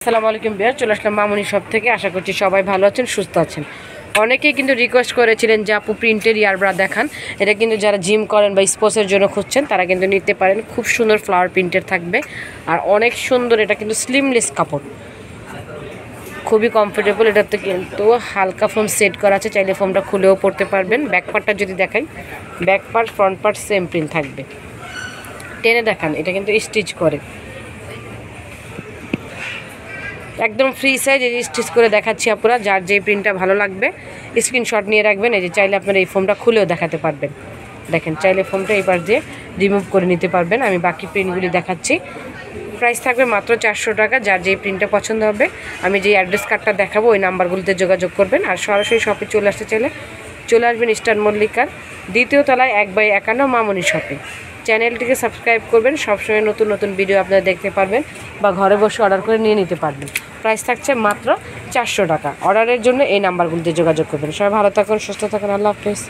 আসসালামু আলাইকুম বিয়ার, চলে আসলাম মামুনি শপ থেকে। আশা করছি সবাই ভালো আছেন, সুস্থ আছেন। অনেকেই কিন্তু রিকোয়েস্ট করেছিলেন যে আপু প্রিন্টের ইয়ার ব্রা দেখান। এটা কিন্তু যারা জিম করেন বা স্পোর্টসের জন্য খুঁজছেন তারা কিন্তু নিতে পারেন। খুব সুন্দর ফ্লাওয়ার প্রিন্টের থাকবে আর অনেক সুন্দর। এটা কিন্তু স্লিমলেস কাপড়, খুবই কমফোর্টেবল। এটাতে কিন্তু হালকা ফোম সেট করা আছে, চাইলে ফোমটা খুলেও পড়তে পারবেন। ব্যাক পার্টটা যদি দেখাই, back part front part same print থাকবে। টেনে দেখান, এটা কিন্তু স্টিচ করে একদম ফ্রি সাইজ। এই স্টিচ করে দেখাচ্ছি আপনারা, যার যেই প্রিন্টটা ভালো লাগবে স্ক্রিনশট নিয়ে রাখবেন। এই যে চাইলে আপনারা এই ফোমটা খুলেও দেখাতে পারবেন। দেখেন, চাইলে ফোমটা এবার দিয়ে রিমুভ করে নিতে পারবেন। আমি বাকি প্রিন্টগুলি দেখাচ্ছি। প্রাইস থাকবে মাত্র 400 টাকা। যার যেই প্রিন্টটা পছন্দ হবে, আমি যেই অ্যাড্রেস কার্ডটা দেখাবো ওই নাম্বারগুলিতে যোগাযোগ করবেন। আর সরাসরি শপে চলে আসতে চাইলে চলে আসবেন ইস্টার্ন মল্লিকার 2য় তলায় 1/51 মামুনি শপে। চ্যানেলটিকে সাবস্ক্রাইব করবেন, সবসময় নতুন নতুন ভিডিও আপনারা দেখতে পারবেন বা ঘরে বসে অর্ডার করে নিয়ে নিতে পারবেন। প্রাইস থাকছে মাত্র 400 টাকা। অর্ডারের জন্য এই নাম্বারগুলিতে যোগাযোগ করবেন। সবাই ভালো থাকুন, সুস্থ থাকুন। আল্লাহ হাফেজ।